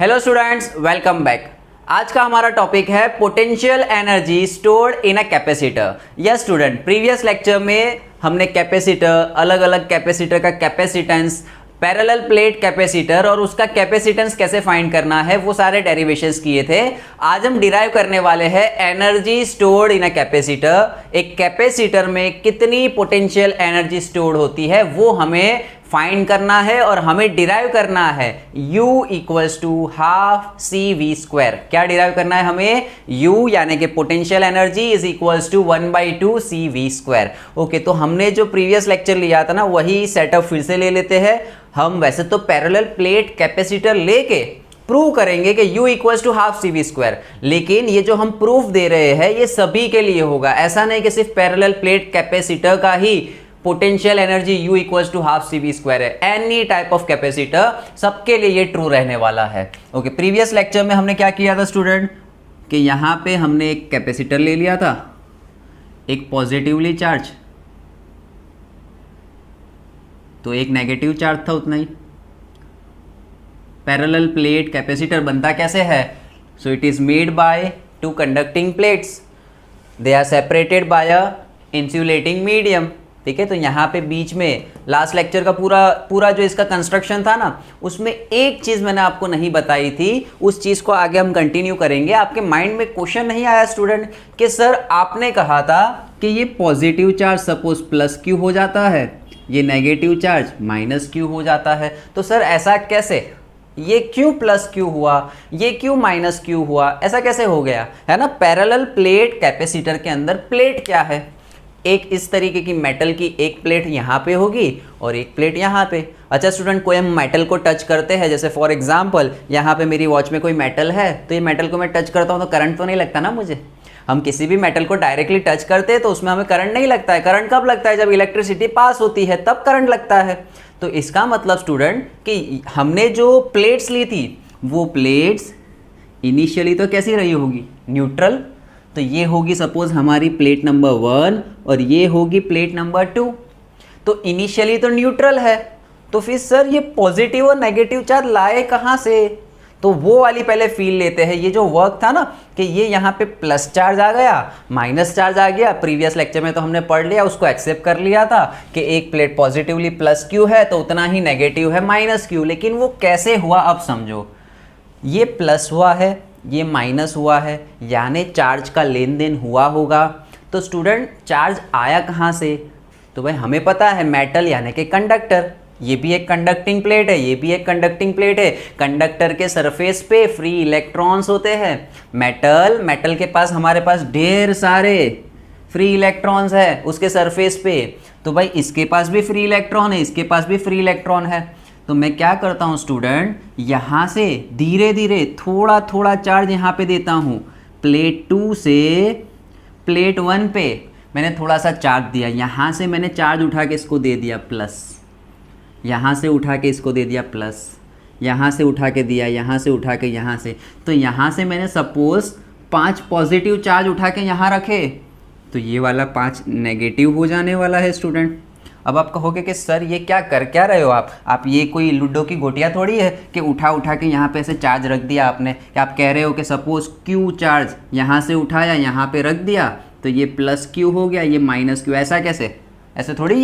Hello students, welcome back. आज का हमारा टॉपिक है potential energy stored in a capacitor. Yes student, previous lecture में हमने कैपेसिटर, अलग अलग कैपेसिटर का कैपेसिटेंस, पैरेलल प्लेट कैपेसिटर और उसका कैपेसिटेंस कैसे फाइंड करना है वो सारे डेरिवेशंस किए थे। आज हम डिराइव करने वाले हैं energy stored in a capacitor. एक कैपेसिटर में कितनी पोटेंशियल एनर्जी स्टोर्ड होती है वो हमें फाइंड करना है और हमें डिराइव करना है U equals to half CV square. क्या डिराइव करना है हमें? U यानी कि potential energy is equals to 1/2 CV square. Okay, तो हमने जो प्रीवियस लेक्चर लिया था ना वही सेटअप फिर से ले लेते हैं। हम वैसे तो पैरेलल प्लेट कैपेसिटर लेके प्रूव करेंगे कि U equals to half CV square, लेकिन ये जो हम प्रूफ दे रहे हैं ये सभी के लिए होगा। ऐसा नहीं कि सिर्फ पैरेलल प्लेट कैपेसिटर का ही potential energy U equals to half CV square है। एनी टाइप ऑफ कैपेसिटर सबके लिए ये ट्रू रहने वाला है। ओके, प्रीवियस लेक्चर में हमने क्या किया था स्टूडेंट कि यहाँ पे हमने एक कैपेसिटर ले लिया था, एक पॉजिटिवली चार्ज तो एक नेगेटिव चार्ज था, उतना ही। पैरेलल प्लेट कैपेसिटर बनता कैसे है? So it is made by two conducting plates, they are separated by a insulating medium. ठीक है, तो यहाँ पे बीच में लास्ट लेक्चर का पूरा जो इसका कंस्ट्रक्शन था ना उसमें एक चीज़ मैंने आपको नहीं बताई थी, उस चीज़ को आगे हम कंटिन्यू करेंगे। आपके माइंड में क्वेश्चन नहीं आया स्टूडेंट कि सर आपने कहा था कि ये positive charge suppose plus Q हो जाता है, ये नेगेटिव चार्ज माइनस क्यू हो जाता है, तो सर ऐसा कैसे? ये क्यों प्लस क्यू हुआ, ये क्यों माइनस क्यू हुआ, ऐसा कैसे हो गया? है ना, पैरेलल प्लेट कैपेसिटर के अंदर प्लेट क्या है? एक इस तरीके की मेटल की एक प्लेट यहाँ पे होगी और एक प्लेट यहाँ पे। अच्छा स्टूडेंट, कोई हम मेटल को टच करते हैं, जैसे फॉर एग्जांपल यहाँ पे मेरी वॉच में कोई मेटल है, तो ये मेटल को मैं टच करता हूँ तो करंट तो नहीं लगता ना मुझे। हम किसी भी मेटल को डायरेक्टली टच करते हैं तो उसमें हमें करंट नहीं लगता है। करंट कब लगता है? जब इलेक्ट्रिसिटी पास होती है तब करंट लगता है। तो इसका मतलब स्टूडेंट कि हमने जो प्लेट्स ली थी वो प्लेट्स इनिशियली तो कैसी रही होगी? न्यूट्रल। तो ये होगी सपोज हमारी प्लेट नंबर 1 और ये होगी प्लेट नंबर 2। तो इनिशियली तो न्यूट्रल है, तो फिर सर ये पॉजिटिव और नेगेटिव चार्ज लाए कहाँ से? तो वो वाली पहले फील लेते हैं। ये जो वर्क था ना कि ये यहाँ पे प्लस चार्ज आ गया, माइनस चार्ज आ गया, प्रीवियस लेक्चर में तो हमने पढ़ लिया, उसको एक्सेप्ट कर लिया था कि एक प्लेट पॉजिटिवली प्लस क्यू है तो उतना ही नेगेटिव है माइनस क्यू। लेकिन वो कैसे हुआ अब समझो। ये प्लस हुआ है, ये माइनस हुआ है, यानी चार्ज का लेन देन हुआ होगा। तो स्टूडेंट चार्ज आया कहाँ से? तो भाई हमें पता है मेटल यानी कि कंडक्टर, ये भी एक कंडक्टिंग प्लेट है, ये भी एक कंडक्टिंग प्लेट है। कंडक्टर के सरफेस पे फ्री इलेक्ट्रॉन्स होते हैं। मेटल के पास हमारे पास ढेर सारे फ्री इलेक्ट्रॉन्स है उसके सरफेस पे। तो भाई इसके पास भी फ्री इलेक्ट्रॉन है, इसके पास भी फ्री इलेक्ट्रॉन है। तो मैं क्या करता हूँ स्टूडेंट, यहाँ से धीरे धीरे थोड़ा थोड़ा चार्ज यहाँ पे देता हूँ। प्लेट 2 से प्लेट 1 पे मैंने थोड़ा सा चार्ज दिया, यहाँ से मैंने चार्ज उठा के इसको दे दिया प्लस, यहाँ से उठा के इसको दे दिया प्लस, यहाँ से उठा के दिया, यहाँ से उठा के यहाँ से। तो यहाँ से मैंने सपोज 5 पॉजिटिव चार्ज उठा के यहाँ रखे, तो ये वाला 5 नेगेटिव हो जाने वाला है स्टूडेंट। अब आप कहोगे कि सर ये क्या कर क्या रहे हो आप ये कोई लूडो की गोटियाँ थोड़ी है कि उठा उठा के यहाँ पे ऐसे चार्ज रख दिया आपने। कि आप कह रहे हो कि सपोज क्यू चार्ज यहाँ से उठाया यहाँ पे रख दिया तो ये प्लस क्यू हो गया, ये माइनस क्यू। ऐसा कैसे? ऐसे थोड़ी,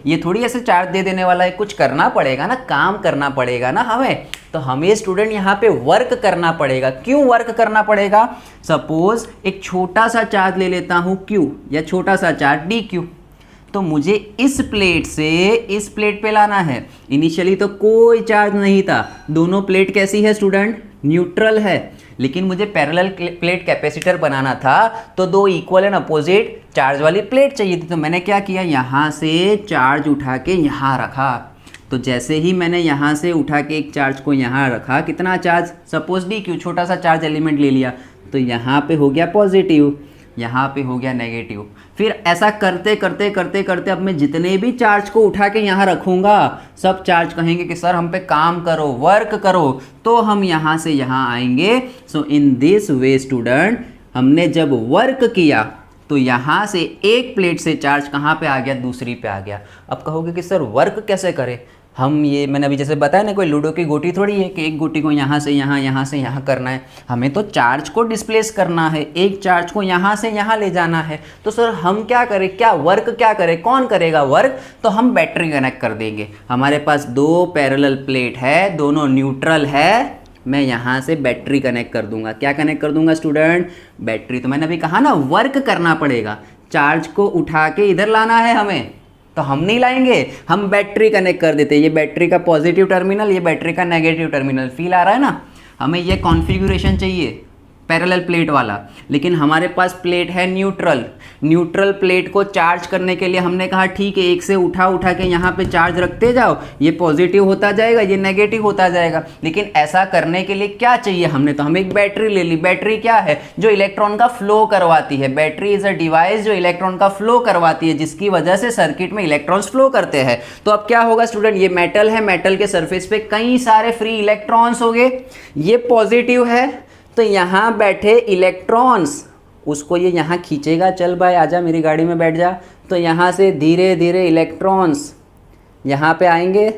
ये थोड़ी ऐसे चार्ज दे देने वाला है। कुछ करना पड़ेगा ना, काम करना पड़ेगा ना हमें। तो हमें स्टूडेंट यहाँ पे वर्क करना पड़ेगा। क्यों वर्क करना पड़ेगा? सपोज एक छोटा सा चार्ज ले लेता हूँ क्यू, या छोटा सा चार्ज डी क्यू, तो मुझे इस प्लेट से इस प्लेट पे लाना है। इनिशियली तो कोई चार्ज नहीं था, दोनों प्लेट कैसी है स्टूडेंट? न्यूट्रल है। लेकिन मुझे पैरेलल प्लेट कैपेसिटर बनाना था तो 2 इक्वल एंड अपोजिट चार्ज वाली प्लेट चाहिए थी। तो मैंने क्या किया, यहाँ से चार्ज उठा के यहाँ रखा। तो जैसे ही मैंने यहाँ से उठा के एक चार्ज को यहाँ रखा, कितना चार्ज? सपोज डी क्यू, छोटा सा चार्ज एलिमेंट ले लिया, तो यहाँ पे हो गया पॉजिटिव, यहाँ पे हो गया नेगेटिव। फिर ऐसा करते करते करते करते अब मैं जितने भी चार्ज को उठा के यहाँ रखूँगा सब चार्ज कहेंगे कि सर हम पे काम करो, वर्क करो, तो हम यहाँ से यहाँ आएंगे। सो इन दिस वे स्टूडेंट, हमने जब वर्क किया तो यहाँ से एक प्लेट से चार्ज कहाँ पे आ गया? दूसरी पे आ गया। अब कहोगे कि सर वर्क कैसे करे? हम ये मैंने अभी जैसे बताया ना, कोई लूडो की गोटी थोड़ी है कि एक गोटी को यहाँ से यहाँ, यहाँ से यहाँ करना है। हमें तो चार्ज को डिस्प्लेस करना है, एक चार्ज को यहाँ से यहाँ ले जाना है। तो सर हम क्या करें, क्या वर्क क्या करें, कौन करेगा वर्क? तो हम बैटरी कनेक्ट कर देंगे। हमारे पास दो पैरेलल प्लेट है, दोनों न्यूट्रल है, मैं यहाँ से बैटरी कनेक्ट कर दूंगा। क्या कनेक्ट कर दूंगा स्टूडेंट? बैटरी। तो मैंने अभी कहा ना वर्क करना पड़ेगा, चार्ज को उठा के इधर लाना है हमें, तो हम नहीं लाएंगे, हम बैटरी कनेक्ट कर देते हैं। ये बैटरी का पॉजिटिव टर्मिनल, ये बैटरी का नेगेटिव टर्मिनल। फील आ रहा है ना? हमें ये कॉन्फ़िगरेशन चाहिए पैरेलल प्लेट वाला, लेकिन हमारे पास प्लेट है न्यूट्रल। न्यूट्रल प्लेट को चार्ज करने के लिए हमने कहा ठीक है, एक से उठा उठा के यहाँ पे चार्ज रखते जाओ, ये पॉजिटिव होता जाएगा, ये नेगेटिव होता जाएगा। लेकिन ऐसा करने के लिए क्या चाहिए हमने? तो हम एक बैटरी ले ली। बैटरी क्या है? जो इलेक्ट्रॉन का फ्लो करवाती है। बैटरी इज अ डिवाइस जो इलेक्ट्रॉन का फ्लो करवाती है, जिसकी वजह से सर्किट में इलेक्ट्रॉन्स फ्लो करते हैं। तो अब क्या होगा स्टूडेंट? ये मेटल है, मेटल के सरफेस पे कई सारे फ्री इलेक्ट्रॉन्स हो गए, ये पॉजिटिव है, तो यहाँ बैठे इलेक्ट्रॉन्स उसको ये यहाँ खींचेगा, चल भाई आजा मेरी गाड़ी में बैठ जा। तो यहाँ से धीरे धीरे इलेक्ट्रॉन्स यहाँ पे आएंगे।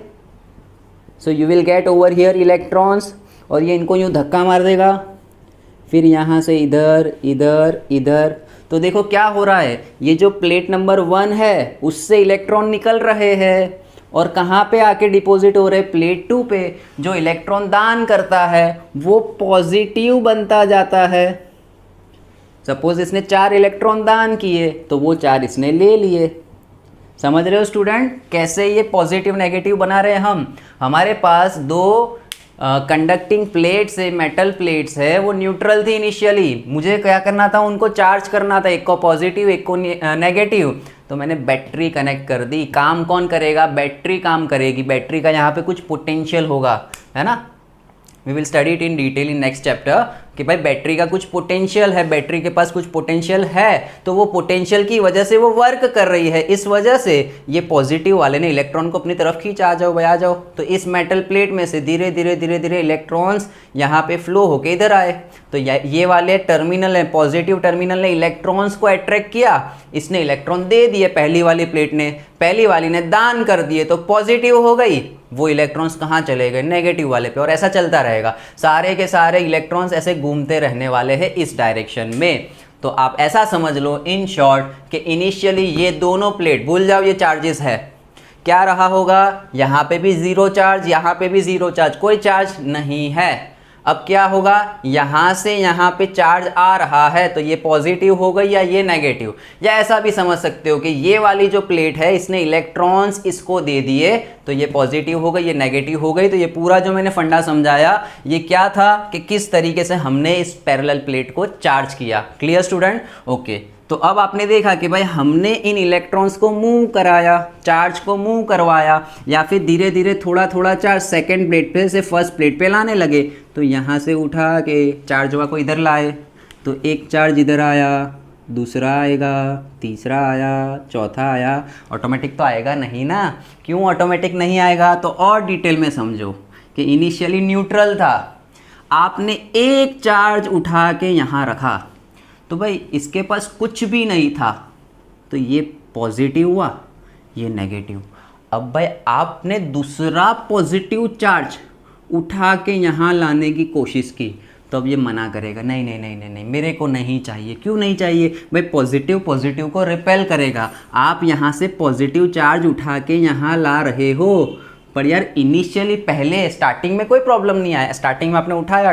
So you will get over here electrons, और ये इनको यूँ धक्का मार देगा, फिर यहाँ से इधर इधर इधर। तो देखो क्या हो रहा है, ये जो प्लेट नंबर 1 है उससे इलेक्ट्रॉन निकल रहे हैं और कहाँ पे आके डिपॉजिट हो रहे? प्लेट 2 पे। जो इलेक्ट्रॉन दान करता है वो पॉजिटिव बनता जाता है। सपोज इसने 4 इलेक्ट्रॉन दान किए तो वो 4 इसने ले लिए। समझ रहे हो स्टूडेंट कैसे ये पॉजिटिव नेगेटिव बना रहे हैं हम? हमारे पास दो कंडक्टिंग प्लेट्स है, मेटल प्लेट्स है, वो न्यूट्रल थी इनिशियली। मुझे क्या करना था? उनको चार्ज करना था, एक को पॉजिटिव एक को नेगेटिव। तो मैंने बैटरी कनेक्ट कर दी। काम कौन करेगा? बैटरी काम करेगी। बैटरी का यहाँ पे कुछ पोटेंशियल होगा, है ना? We will study it in detail in next chapter कि भाई बैटरी का कुछ पोटेंशियल है, बैटरी के पास कुछ पोटेंशियल है, तो वो पोटेंशियल की वजह से वो वर्क कर रही है। इस वजह से ये पॉजिटिव वाले ने इलेक्ट्रॉन को अपनी तरफ खींचा, आ जाओ भाई आ जाओ। तो इस मेटल प्लेट में से धीरे धीरे धीरे धीरे इलेक्ट्रॉन्स यहाँ पे फ्लो होके इधर आए। तो ये वाले टर्मिनल है, पॉजिटिव टर्मिनल ने इलेक्ट्रॉन्स को अट्रैक्ट किया, इसने इलेक्ट्रॉन दे दिए पहली वाली प्लेट ने, पहली वाली ने दान कर दिए तो पॉजिटिव हो गई। वो इलेक्ट्रॉन्स कहाँ चले गए? नेगेटिव वाले पे। और ऐसा चलता रहेगा, सारे के सारे इलेक्ट्रॉन्स ऐसे घूमते रहने वाले हैं इस डायरेक्शन में। तो आप ऐसा समझ लो इन शॉर्ट कि इनिशियली ये दोनों प्लेट, भूल जाओ ये चार्जेस है, क्या रहा होगा? यहाँ पे भी जीरो चार्ज, यहाँ पे भी जीरो चार्ज, कोई चार्ज नहीं है। अब क्या होगा? यहाँ से यहाँ पे चार्ज आ रहा है तो ये पॉजिटिव हो गई या ये नेगेटिव। या ऐसा भी समझ सकते हो कि ये वाली जो प्लेट है इसने इलेक्ट्रॉन्स इसको दे दिए तो ये पॉजिटिव हो गई, ये नेगेटिव हो गई। तो ये पूरा जो मैंने फंडा समझाया ये क्या था कि किस तरीके से हमने इस पैरेलल प्लेट को चार्ज किया। Clear student? ओके। तो अब आपने देखा कि भाई हमने इन इलेक्ट्रॉन्स को मूव कराया, चार्ज को मूव करवाया, या फिर धीरे धीरे थोड़ा थोड़ा चार्ज सेकंड प्लेट पे से फर्स्ट प्लेट पे लाने लगे। तो यहाँ से उठा के चार्ज को इधर लाए, तो एक चार्ज इधर आया, दूसरा आएगा, तीसरा आया, चौथा आया। ऑटोमेटिक तो आएगा नहीं ना। क्यों ऑटोमेटिक नहीं आएगा? तो और डिटेल में समझो कि इनिशियली न्यूट्रल था, आपने एक चार्ज उठा के यहाँ रखा, तो भाई इसके पास कुछ भी नहीं था, तो ये पॉजिटिव हुआ, ये नेगेटिव। अब भाई आपने दूसरा पॉजिटिव चार्ज उठा के यहाँ लाने की कोशिश की, तो अब ये मना करेगा, नहीं नहीं नहीं नहीं नहीं मेरे को नहीं चाहिए। क्यों नहीं चाहिए? भाई पॉजिटिव पॉजिटिव को रिपेल करेगा। आप यहाँ से पॉजिटिव चार्ज उठा के यहाँ ला रहे हो, पर यार इनिशियली पहले स्टार्टिंग में कोई प्रॉब्लम नहीं आया। स्टार्टिंग में आपने उठाया,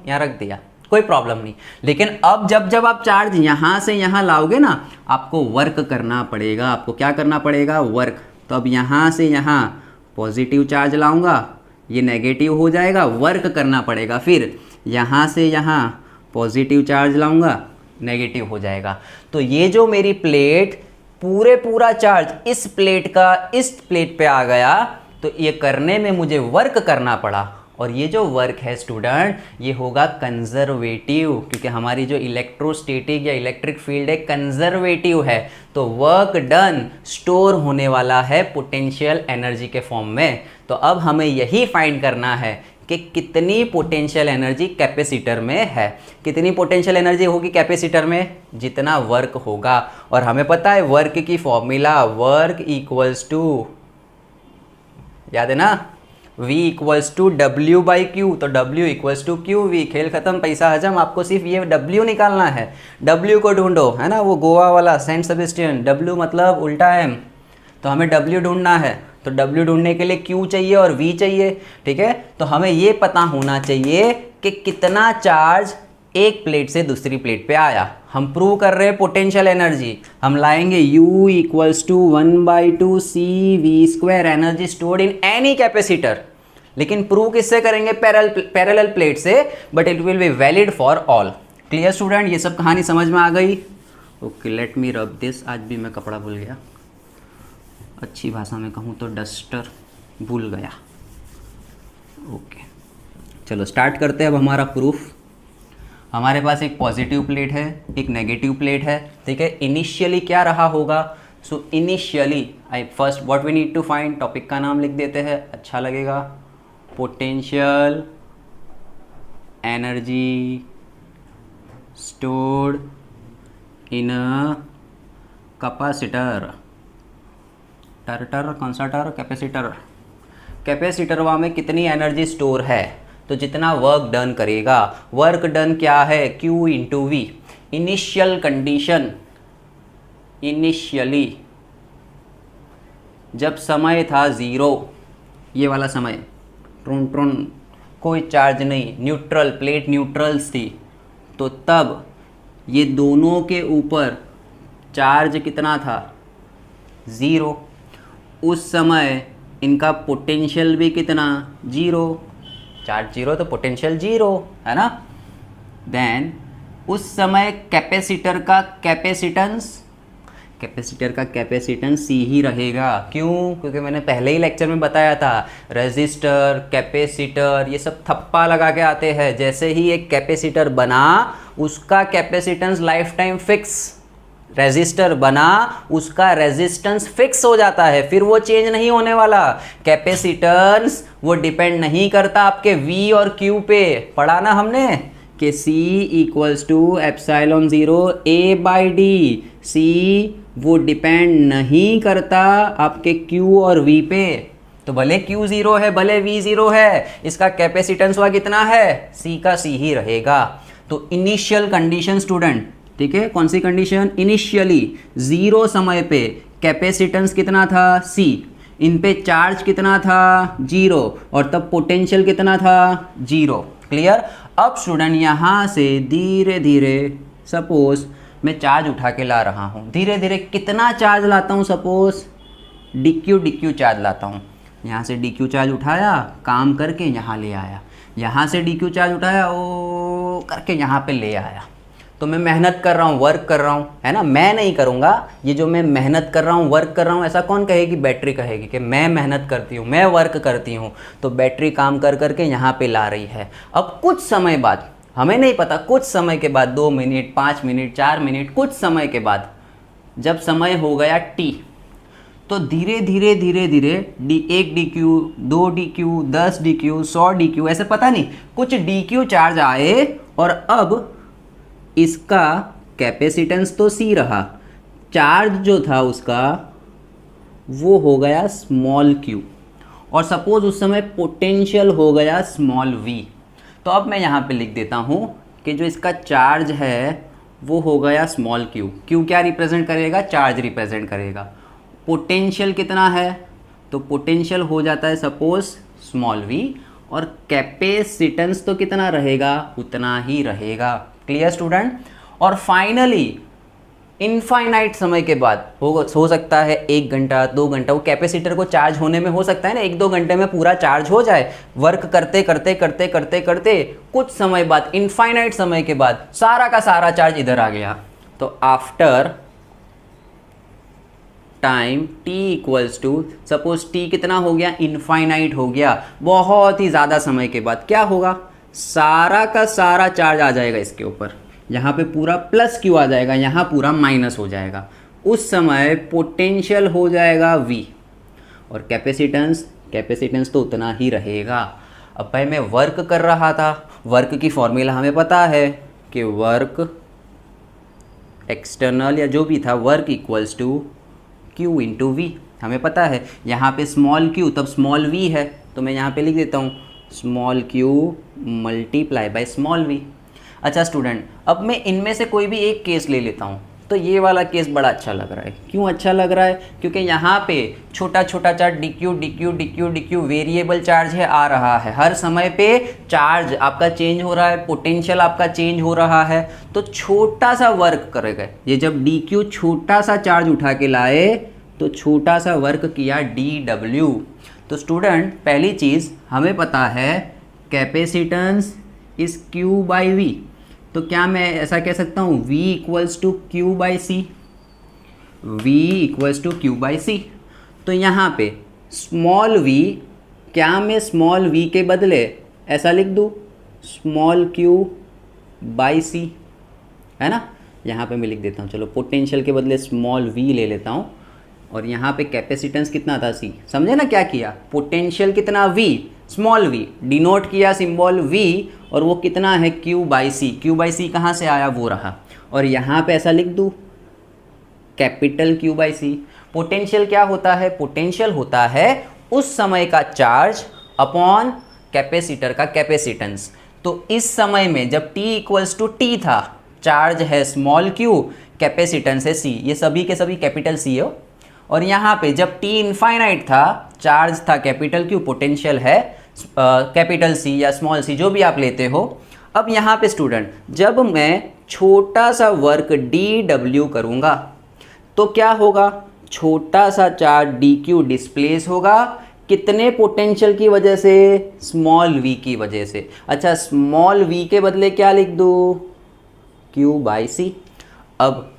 यहाँ रख दिया, कोई प्रॉब्लम नहीं। लेकिन अब जब आप चार्ज यहाँ से यहाँ लाओगे ना, आपको वर्क करना पड़ेगा। आपको क्या करना पड़ेगा? वर्क। तो अब यहाँ से यहाँ पॉजिटिव चार्ज लाऊंगा, ये नेगेटिव हो जाएगा, वर्क करना पड़ेगा। फिर यहाँ से यहाँ पॉजिटिव चार्ज लाऊंगा, नेगेटिव हो जाएगा। तो ये जो मेरी प्लेट पूरा चार्ज इस प्लेट का इस प्लेट पे आ गया, तो ये करने में मुझे वर्क करना पड़ा। और ये जो वर्क है स्टूडेंट, ये होगा कंजर्वेटिव, क्योंकि हमारी जो इलेक्ट्रोस्टैटिक या इलेक्ट्रिक फील्ड है कंजर्वेटिव है। तो वर्क डन स्टोर होने वाला है पोटेंशियल एनर्जी के फॉर्म में। तो अब हमें यही फाइंड करना है कि कितनी पोटेंशियल एनर्जी कैपेसिटर में है। कितनी पोटेंशियल एनर्जी होगी कैपेसिटर में? जितना वर्क होगा। और हमें पता है वर्क की फॉर्मूला, वर्क इक्वल्स टू याद है ना, V equals to W by Q, तो W equals to Q V. खेल खत्म, पैसा हजम। आपको सिर्फ ये W निकालना है, W को ढूंढो, है ना, वो गोवा वाला सेंट सेबेस्टियन, W मतलब उल्टा M, तो हमें W ढूंढना है। तो W ढूंढने के लिए Q चाहिए और V चाहिए, ठीक है। तो हमें ये पता होना चाहिए कि कितना चार्ज एक प्लेट से दूसरी प्लेट पे आया। हम प्रूव कर रहे हैं पोटेंशियल एनर्जी, हम लाएंगे U equals to 1/2 CV², energy stored in any capacitor. लेकिन प्रूव किससे करेंगे? पैरेलल प्लेट से, but it will be valid for all. Clear student, ये सब कहानी समझ में आ गई? Okay, let me rub this. आज भी मैं कपड़ा भूल गया, अच्छी भाषा में कहूँ तो डस्टर भूल गया। ओके, चलो स्टार्ट करते हैं अब हमारा प्रूफ। हमारे पास एक पॉजिटिव प्लेट है, एक नेगेटिव प्लेट है, ठीक है। इनिशियली क्या रहा होगा? So initially I first what we need to find, topic का नाम लिख देते हैं, अच्छा लगेगा। Potential energy stored in a capacitor. टर कौन सा टर? कैपेसिटर। कैपेसिटर में कितनी एनर्जी स्टोर है? तो जितना वर्क डन करेगा, वर्क डन क्या है? Q into V. Initial condition, initially जब समय था 0, ये वाला समय, ट्रोन ट्रोन, कोई चार्ज नहीं, न्यूट्रल, प्लेट न्यूट्रल्स थी, तो तब ये दोनों के ऊपर चार्ज कितना था? 0। उस समय इनका पोटेंशियल भी कितना? 0। चार्ज 0 तो पोटेंशियल 0, है ना। देन उस समय कैपेसिटर का कैपेसिटेंस, कैपेसिटर का कैपेसिटेंस C ही रहेगा। क्यों? क्योंकि मैंने पहले ही लेक्चर में बताया था, रेजिस्टर, कैपेसिटर ये सब थप्पा लगा के आते हैं। जैसे ही एक कैपेसिटर बना, उसका capacitance life time fix, resistor बना, उसका रेजिस्टेंस फिक्स हो जाता है, फिर वो चेंज नहीं होने वाला। कैपेसिटेंस वो डिपेंड नहीं करता आपके V और Q पे, पढ़ा ना हमने कि C equals to epsilon 0 A/D। C वो डिपेंड नहीं करता आपके Q और V पे, तो भले Q 0 है, भले V 0 है, इसका कैपेसिटेंस वह कितना है? C का C ही रहेगा। तो इनिशियल कंडीशन स्टूडेंट, ठीक है, कौन सी कंडीशन? इनिशियली 0 समय पे कैपेसिटेंस कितना था? C। इन पे चार्ज कितना था? 0। और तब पोटेंशियल कितना था? 0। क्लियर? अब स्टूडेंट यहाँ से धीरे धीरे, सपोज मैं चार्ज उठा के ला रहा हूँ, धीरे धीरे कितना चार्ज लाता हूँ? सपोज dq चार्ज लाता हूँ। यहाँ से dq चार्ज उठाया, काम करके यहाँ ले आया, यहाँ से dq चार्ज उठाया, ओ करके यहाँ पे ले आया। तो मैं मेहनत कर रहा हूँ, वर्क कर रहा हूँ, है ना। मैं नहीं करूँगा, ये जो मैं मेहनत कर रहा हूँ, वर्क कर रहा हूँ, ऐसा कौन कहेगी? बैटरी कहेगी कि मैं मेहनत करती हूँ, मैं वर्क करती हूँ। तो बैटरी काम कर करके यहाँ पे ला रही है। अब कुछ समय बाद, हमें नहीं पता, कुछ समय के बाद, 2 मिनट, 5 मिनट, 4 मिनट, कुछ समय के बाद, जब समय हो गया T, तो धीरे धीरे धीरे धीरे 1 dq, 2 dq, 10 dq, 100 dq, ऐसे पता नहीं, कुछ dq चार्ज आए और अब इसका कैपेसिटेंस तो C रहा, चार्ज जो था उसका वो हो गया स्मॉल q, और सपोज उस समय पोटेंशियल हो गया स्मॉल v। तो अब मैं यहाँ पे लिख देता हूँ कि जो इसका चार्ज है वो हो गया स्मॉल q। q क्या रिप्रेजेंट करेगा? चार्ज रिप्रेजेंट करेगा। पोटेंशियल कितना है? तो पोटेंशियल हो जाता है सपोज स्मॉल v, और कैपेसिटेंस तो कितना रहेगा? उतना ही रहेगा। Clear student? और फाइनली इनफाइनाइट समय के बाद हो सकता है 1 घंटा, 2 घंटा, वो कैपेसिटर को चार्ज होने में हो सकता है ना 1-2 घंटे में पूरा चार्ज हो जाए। वर्क करते करते करते करते करते कुछ समय बाद, इनफाइनाइट समय के बाद सारा का सारा चार्ज इधर आ गया। तो after time t equals to, suppose t कितना हो गया? इनफाइनाइट हो गया। बहुत ही ज़्यादा समय के बाद क्या होगा? सारा का सारा चार्ज आ जाएगा इसके ऊपर, यहाँ पे पूरा प्लस q आ जाएगा, यहाँ पूरा माइनस हो जाएगा। उस समय पोटेंशियल हो जाएगा v, और कैपेसिटेंस तो उतना ही रहेगा। अब भाई मैं वर्क कर रहा था, वर्क की फॉर्मूला हमें पता है कि वर्क एक्सटर्नल या जो भी था, work equals to Q into V. हमें पता है यहाँ पे स्मॉल q तब स्मॉल v है, तो मैं यहाँ पे लिख देता हूँ small q multiply by small v। अच्छा स्टूडेंट, अब मैं इनमें से कोई भी एक केस ले लेता हूँ, तो ये वाला केस बड़ा अच्छा लग रहा है। क्यों अच्छा लग रहा है? क्योंकि यहाँ पे छोटा छोटा चार्ज dq वेरिएबल चार्ज है आ रहा है, हर समय पे चार्ज आपका चेंज हो रहा है, पोटेंशियल आपका चेंज हो रहा है, तो छोटा सा वर्क करेगा ये। जब dq छोटा सा चार्ज उठा के लाए तो छोटा सा वर्क किया dw। तो स्टूडेंट पहली चीज़ हमें पता है capacitance is q by v, तो क्या मैं ऐसा कह सकता हूँ v equals to q by c, v equals to q by c. तो यहाँ पे स्मॉल v, क्या मैं स्मॉल v के बदले ऐसा लिख दूँ स्मॉल q बाई सी, है ना। यहाँ पे मैं लिख देता हूँ, चलो पोटेंशियल के बदले स्मॉल v ले लेता हूँ, और यहाँ पे कैपेसिटेंस कितना था c, समझे ना क्या किया, पोटेंशियल कितना v, स्मॉल v डिनोट किया सिंबल v, और वो कितना है q by c. q by c कहाँ से आया, वो रहा, और यहाँ पे ऐसा लिख दूँ capital q by C. Potential क्या होता है, पोटेंशियल होता है उस समय का चार्ज अपॉन कैपेसिटर का कैपेसिटेंस। तो इस समय में जब t इक्वल्स टू टी था, चार्ज है स्मॉल q, कैपेसिटेंस है c, ये सभी के सभी कैपिटल c हो, और यहाँ पे जब t इनफाइनाइट था, चार्ज था कैपिटल q, पोटेंशियल है कैपिटल c या स्मॉल c, जो भी आप लेते हो। अब यहाँ पे स्टूडेंट जब मैं छोटा सा वर्क dw करूँगा तो क्या होगा, छोटा सा चार्ज dq डिस्प्लेस होगा, कितने पोटेंशियल की वजह से, स्मॉल v की वजह से। अच्छा स्मॉल v के बदले क्या लिख दूँ, q बाई सी। अब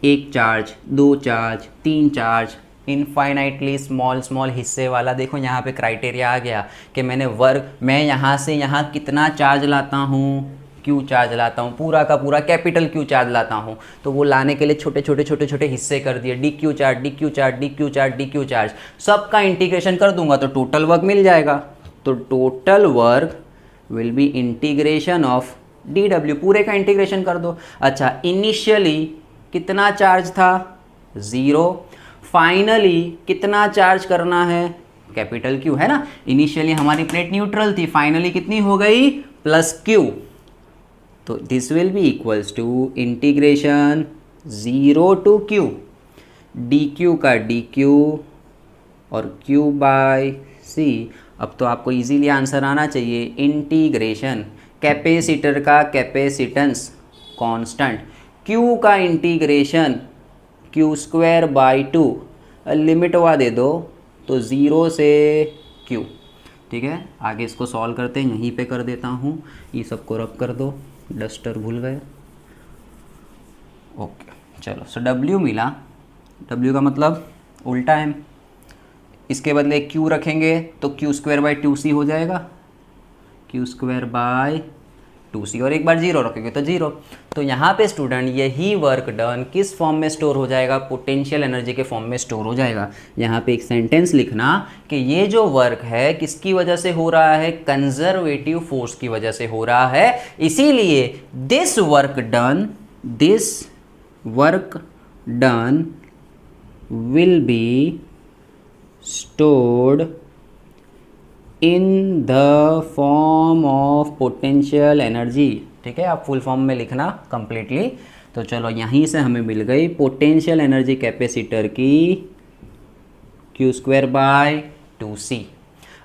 एक चार्ज, दो चार्ज, तीन चार्ज, इनफाइनाइटली स्मॉल स्मॉल हिस्से वाला, देखो यहाँ पे क्राइटेरिया आ गया कि मैं यहाँ से यहाँ कितना चार्ज लाता हूँ, क्यू चार्ज लाता हूँ, पूरा का पूरा कैपिटल क्यू चार्ज लाता हूँ। तो वो लाने के लिए छोटे छोटे हिस्से कर दिए, D Q charge, D Q charge, D Q charge, D Q charge, सबका इंटीग्रेशन कर दूंगा तो टोटल वर्क मिल जाएगा। तो total work will be integration of D W, पूरे का इंटीग्रेशन कर दो। अच्छा इनिशियली कितना चार्ज था, 0, फाइनली कितना चार्ज करना है, कैपिटल क्यू, है ना। इनिशियली हमारी प्लेट न्यूट्रल थी, फाइनली कितनी हो गई, प्लस क्यू। तो this will be equals to integration 0 to Q, D Q का डी क्यू और क्यू बाई सी। अब तो आपको इजीली आंसर आना चाहिए, इंटीग्रेशन कैपेसिटर का कैपेसिटेंस कांस्टेंट, क्यू का integration Q square by 2, limit वा दे दो तो 0 से क्यू। ठीक है, आगे इसको सॉल्व करते हैं, यहीं पे कर देता हूँ, ये सबको रब कर दो, डस्टर भूल गए। ओके चलो, सो W मिला, W का मतलब उल्टा है, इसके बदले Q रखेंगे तो क्यू स्क्वायर बाई 2c हो जाएगा, क्यू स्क्वायर बाई 2c, और एक बार 0 रखेंगे तो 0। तो यहाँ पे स्टूडेंट यही वर्क डन किस फॉर्म में स्टोर हो जाएगा, पोटेंशियल एनर्जी के फॉर्म में स्टोर हो जाएगा। यहाँ पे एक सेंटेंस लिखना कि ये जो वर्क है किसकी वजह से हो रहा है, कंजर्वेटिव फोर्स की वजह से हो रहा है, इसीलिए this work done will be stored in the form of potential energy. ठीक है, आप फुल फॉर्म में लिखना कंप्लीटली। तो चलो यहीं से हमें मिल गई पोटेंशियल एनर्जी कैपेसिटर की क्यू स्क्वायर बाई 2c।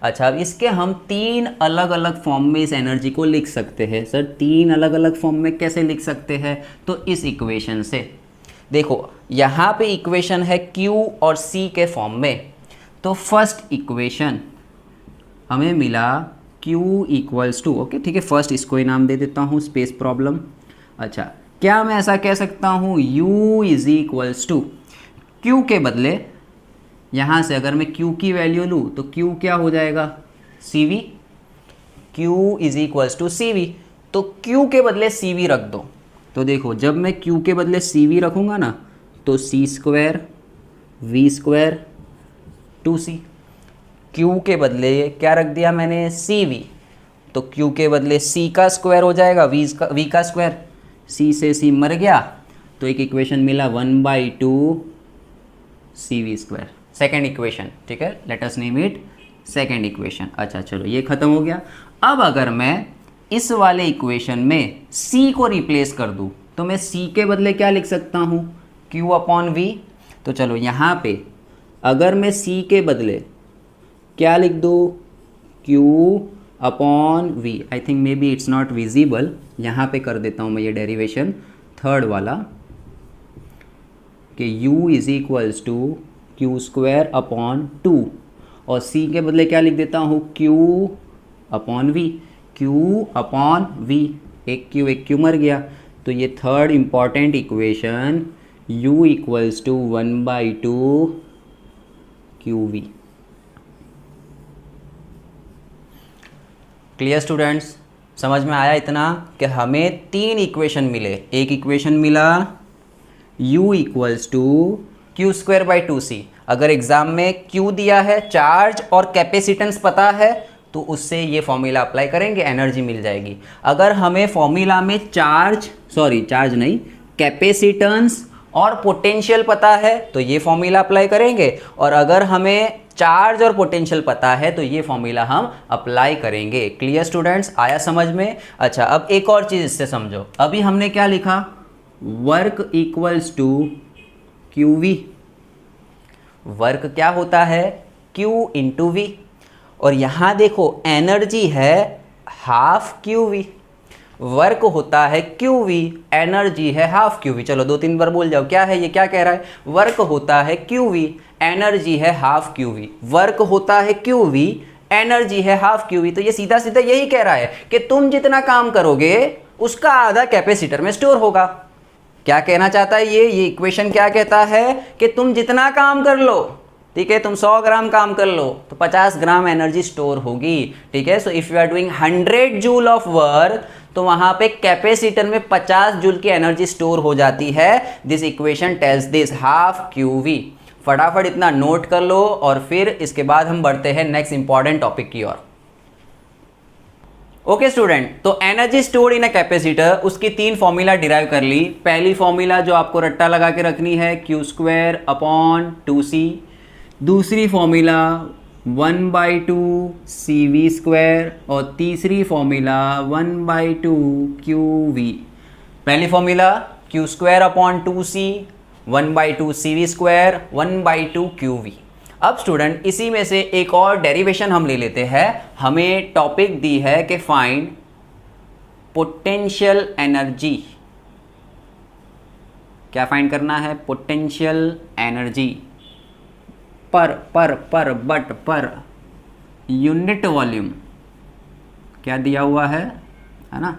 अच्छा, अब इसके हम 3 अलग अलग फॉर्म में इस एनर्जी को लिख सकते हैं। सर 3 अलग अलग फॉर्म में कैसे लिख सकते हैं, तो इस इक्वेशन से देखो, यहाँ पे इक्वेशन है Q और C के फॉर्म में। तो फर्स्ट इक्वेशन हमें मिला Q इक्वल्स टू, ओके ठीक है, फर्स्ट इसको ही नाम दे देता हूँ स्पेस प्रॉब्लम। अच्छा, क्या मैं ऐसा कह सकता हूँ U is equals to, Q के बदले यहाँ से अगर मैं Q की वैल्यू लूँ तो Q क्या हो जाएगा, CV, Q is equals to CV। तो Q के बदले CV रख दो। तो देखो, जब मैं Q के बदले CV रखूँगा ना तो C square V square 2C, Q के बदले क्या रख दिया मैंने, CV, तो Q के बदले C का स्क्वायर हो जाएगा, V का स्क्वायर, C से C मर गया, तो एक इक्वेशन मिला 1/2 CV स्क्वायर। सेकेंड इक्वेशन, ठीक है, let us name it second equation. अच्छा चलो ये खत्म हो गया। अब अगर मैं इस वाले इक्वेशन में c को रिप्लेस कर दूं तो मैं c के बदले क्या लिख सकता हूं, q अपॉन v। तो चलो यहाँ पे अगर मैं c के बदले क्या लिख दूं, q upon v, I think may be it's not visible, यहाँ पे कर देता हूँ मैं ये डेरिवेशन थर्ड वाला कि u is equals to Q square upon 2 और c के बदले क्या लिख देता हूँ, q upon v, q upon v, एक q मर गया। तो ये third important equation u equals to 1/2 qv। Clear students, समझ में आया इतना कि हमें तीन इक्वेशन मिले। एक इक्वेशन मिला u equals to Q square by 2c, अगर एग्जाम में q दिया है, चार्ज और कैपेसिटेंस पता है तो उससे ये फॉर्मूला अप्लाई करेंगे, एनर्जी मिल जाएगी। अगर हमें फॉर्मूला में चार्ज नहीं, कैपेसिटेंस और पोटेंशियल पता है तो ये फॉर्मूला अप्लाई करेंगे, और अगर हमें चार्ज और पोटेंशियल पता है तो ये फॉर्मूला हम अप्लाई करेंगे। क्लियर स्टूडेंट्स, आया समझ में? अच्छा अब एक और चीज़ इससे समझो, अभी हमने क्या लिखा, work equals to Q V. Work क्या होता है, Q इंटू वी, और यहाँ देखो एनर्जी है हाफ क्यू वी। वर्क होता है क्यू वी, एनर्जी है हाफ क्यू वी। चलो 2-3 बार बोल जाओ, क्या है ये, क्या कह रहा है, वर्क होता है क्यू वी, एनर्जी है हाफ क्यू वी। वर्क होता है क्यू वी, एनर्जी है हाफ क्यू वी। तो ये सीधा सीधा यही कह रहा है कि तुम जितना काम करोगे उसका आधा कैपेसिटर में स्टोर होगा। क्या कहना चाहता है ये इक्वेशन क्या कहता है कि तुम जितना काम कर लो, ठीक है, तुम 100 ग्राम काम कर लो तो 50 ग्राम एनर्जी स्टोर होगी, ठीक है। So if you are doing 100 joule of work तो वहां पे कैपेसिटर में 50 जूल की एनर्जी स्टोर हो जाती है। This equation tells this, half Q V. फटाफट इतना नोट कर लो और फिर इसके बाद हम बढ़ते हैं नेक्स्ट इंपॉर्टेंट टॉपिक की ओर। ओके स्टूडेंट, तो energy stored in a capacitor, उसकी 3 फॉर्मूला डिराइव कर ली। पहली फॉर्मूला जो आपको रट्टा लगा के रखनी है, क्यू स्क्वायर अपॉन 2c। दूसरी फॉर्मूला 1/2 cv स्क्वायर, और तीसरी फॉर्मूला 1/2 qv। पहली formula Q square upon 2c, 1/2 cv square, 1/2 qv। अब स्टूडेंट इसी में से एक और डेरिवेशन हम ले लेते हैं। हमें टॉपिक दी है कि फाइंड पोटेंशियल एनर्जी। क्या फाइंड करना है, potential energy per unit volume. क्या दिया हुआ है ना?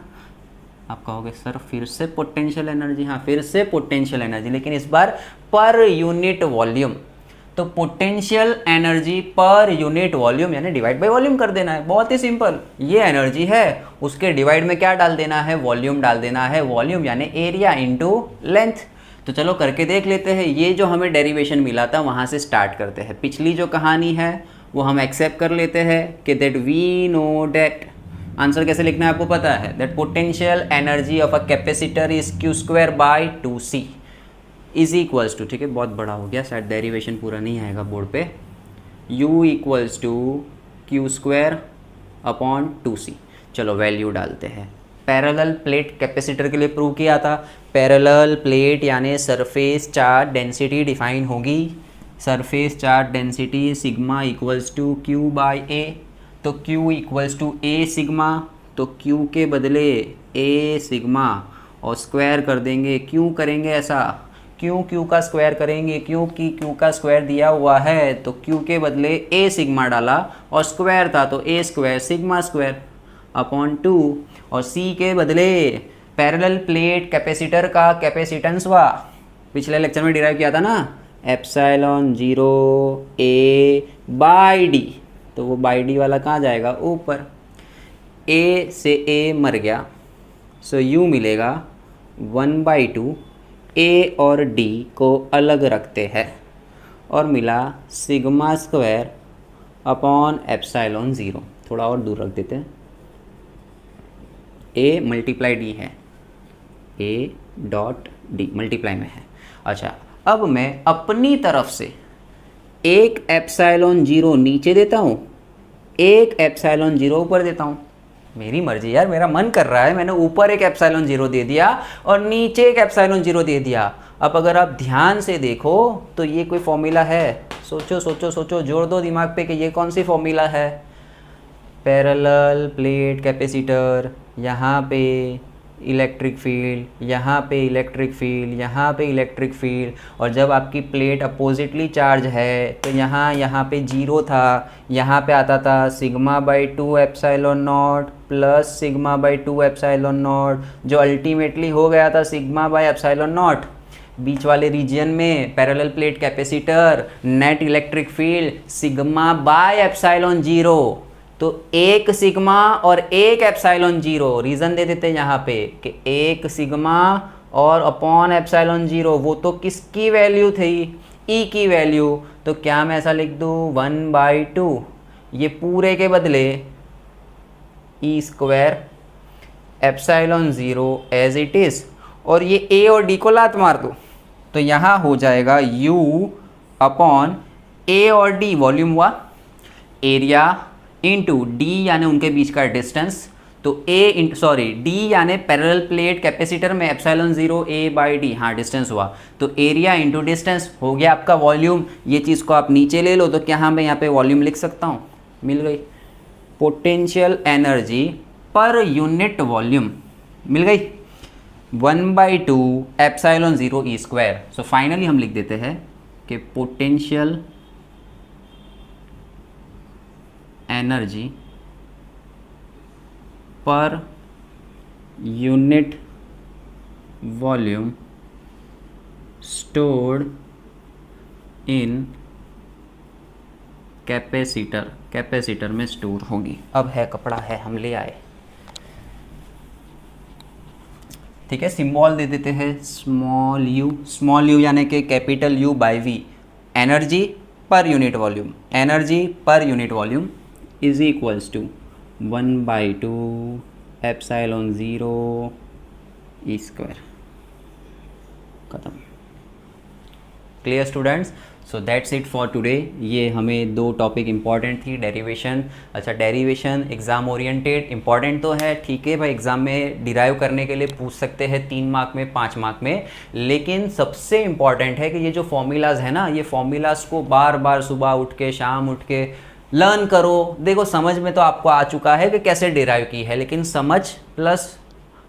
आप कहोगे सर फिर से पोटेंशियल एनर्जी, हाँ फिर से पोटेंशियल एनर्जी, लेकिन इस बार पर यूनिट वॉल्यूम। तो potential energy per unit volume यानी डिवाइड बाय वॉल्यूम कर देना है, बहुत ही सिंपल। ये एनर्जी है, उसके डिवाइड में क्या डाल देना है, वॉल्यूम डाल देना है। वॉल्यूम यानी एरिया इनटू लेंथ। तो चलो करके देख लेते हैं। ये जो हमें डेरिवेशन मिला था वहाँ से स्टार्ट करते हैं। पिछली जो कहानी है वो हम एक्सेप्ट कर लेते हैं कि that we know that, answer कैसे लिखना है आपको पता है, that potential energy of a capacitor is Q square by 2c is equals to, ठीक है बहुत बड़ा हो गया, शायद डेरिवेशन पूरा नहीं आएगा बोर्ड पे, u equals to Q square upon 2c। चलो वैल्यू डालते हैं। पैरेलल प्लेट कैपेसिटर के लिए प्रूव किया था। पैरेलल प्लेट यानी सरफेस चार्ज डेंसिटी डिफाइन होगी। Surface charge density sigma equals to q by A. तो q equals to A sigma, तो q के बदले a सिग्मा और स्क्वायर कर देंगे। क्यों करेंगे ऐसा, क्यों q का स्क्वायर करेंगे, क्योंकि q का स्क्वायर दिया हुआ है तो q के बदले a सिग्मा डाला और स्क्वायर था तो a square sigma square upon 2, और c के बदले पैरेलल प्लेट कैपेसिटर का कैपेसिटेंस हुआ, पिछले लेक्चर में डिराइव किया था ना, एप्सिलॉन 0 a बाई डी। तो वो बाई डी वाला कहाँ जाएगा, ऊपर। a से a मर गया, सो u मिलेगा 1/2। a और d को अलग रखते हैं और मिला सिग्मा स्क्वायर अपॉन एप्सिलॉन 0। थोड़ा और दूर रख देते हैं, a मल्टीप्लाई d है, a डॉट d मल्टीप्लाई में है। अच्छा अब मैं अपनी तरफ से एक एप्सिलॉन जीरो नीचे देता हूँ, एक एप्सिलॉन जीरो ऊपर देता हूँ। मेरी मर्जी यार, मेरा मन कर रहा है, मैंने ऊपर एक एप्सिलॉन जीरो दे दिया और नीचे एक एप्सिलॉन जीरो दे दिया। अब अगर आप ध्यान से देखो तो ये कोई फॉर्मूला है? सोचो सोचो सोचो, जोड़ दो दिमाग पे कि ये कौन सी फॉर्मूला है। पैरेलल प्लेट कैपेसिटर, यहाँ पे इलेक्ट्रिक फील्ड, यहाँ पे इलेक्ट्रिक फील्ड, यहाँ पे इलेक्ट्रिक फील्ड, और जब आपकी प्लेट अपोजिटली चार्ज है तो यहाँ पे जीरो था, यहाँ पे आता था sigma by two epsilon not plus sigma by two epsilon not, जो अल्टीमेटली हो गया था सिग्मा बाई एप्सिलॉन नॉट। बीच वाले रीजन में parallel plate capacitor, net electric field sigma by epsilon zero. तो एक सिग्मा और एक एप्सिलॉन जीरो, रीज़न दे देते हैं यहाँ पे कि एक सिग्मा और अपॉन एप्सिलॉन जीरो, वो तो किसकी वैल्यू थी? ई की वैल्यू। तो क्या मैं ऐसा लिख दूँ 1/2, ये पूरे के बदले E square epsilon zero as it is, और ये ए और डी को लात मार दूँ तो यहाँ हो जाएगा u अपॉन ए और डी वॉल्यूम हुआ, एरिया इंटू डी यानी उनके बीच का डिस्टेंस। तो डी यानी पैरेलल प्लेट कैपेसिटर में epsilon zero A by D, हाँ डिस्टेंस हुआ, तो एरिया इंटू डिस्टेंस हो गया आपका वॉल्यूम। ये चीज़ को आप नीचे ले लो तो क्या हाँ मैं यहाँ पे वॉल्यूम लिख सकता हूँ? मिल गई। Potential energy per unit volume मिल गई 1/2 epsilon zero E square. So finally हम लिख देते हैं कि potential energy per unit volume stored in capacitor में स्टोर होगी। अब है कपड़ा है, हम ले आए। ठीक है, सिंबल दे देते हैं स्मॉल यू यानी कि capital u by v. Energy per unit volume, energy per unit volume is equals to 1/2 epsilon zero E square. खत्म। Clear students? So that's it for today. ये हमें दो टॉपिक इंपॉर्टेंट थी, derivation. अच्छा, derivation exam oriented important तो है, ठीक है भाई, एग्ज़ाम में डिराइव करने के लिए पूछ सकते हैं 3 मार्क में, 5 मार्क में, लेकिन सबसे इम्पॉर्टेंट है कि ये जो फॉर्मूलाज है ना, ये फॉर्मूलाज को बार बार सुबह उठ के शाम उठ के लर्न करो। देखो समझ में तो आपको आ चुका है कि कैसे डिराइव की है, लेकिन समझ प्लस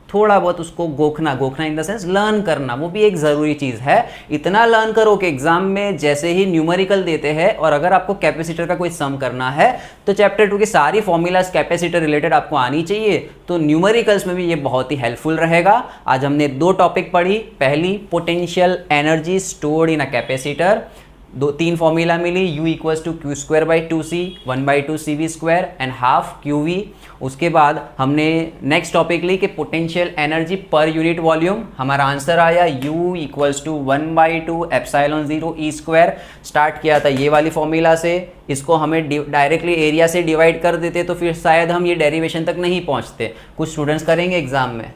थोड़ा बहुत उसको गोखना इन द सेंस लर्न करना, वो भी एक ज़रूरी चीज़ है। इतना लर्न करो कि एग्जाम में जैसे ही न्यूमेरिकल देते हैं और अगर आपको कैपेसिटर का कोई सम करना है तो चैप्टर 2 की सारी फॉर्मूलाज कैपेसिटर रिलेटेड आपको आनी चाहिए, तो न्यूमेरिकल्स में भी ये बहुत ही हेल्पफुल रहेगा। आज हमने 2 टॉपिक पढ़ी। पहली, potential energy stored in a capacitor, 3 formula मिली, u equals to Q square by 2c, 1/2 cv square and half qv। उसके बाद हमने नेक्स्ट टॉपिक ली कि potential energy per unit volume, हमारा आंसर आया u equals to 1/2 epsilon zero E square. Start किया था ये वाली फॉर्मूला से, इसको हमें डायरेक्टली एरिया से डिवाइड कर देते तो फिर शायद हम ये डेरिवेशन तक नहीं पहुँचते। कुछ स्टूडेंट्स करेंगे एग्जाम में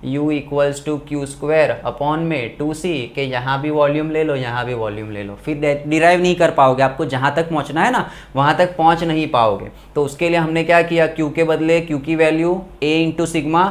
u equals to Q square upon में 2c के यहाँ भी वॉल्यूम ले लो, यहाँ भी वॉल्यूम ले लो, फिर डिराइव नहीं कर पाओगे। आपको जहाँ तक पहुँचना है ना वहाँ तक पहुँच नहीं पाओगे। तो उसके लिए हमने क्या किया, q के बदले q की value a into sigma,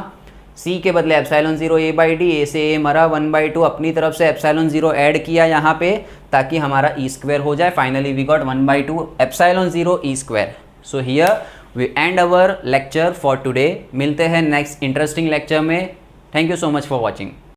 c के बदले epsilon zero a by D, a से a मरा 1/2, अपनी तरफ से एप्सिलॉन ज़ीरो ऐड किया यहाँ पे ताकि हमारा ई स्क्वायर हो जाए। Finally we got 1/2 epsilon zero E square. So here we end our lecture for today. मिलते हैं नेक्स्ट इंटरेस्टिंग लेक्चर में। Thank you so much for watching.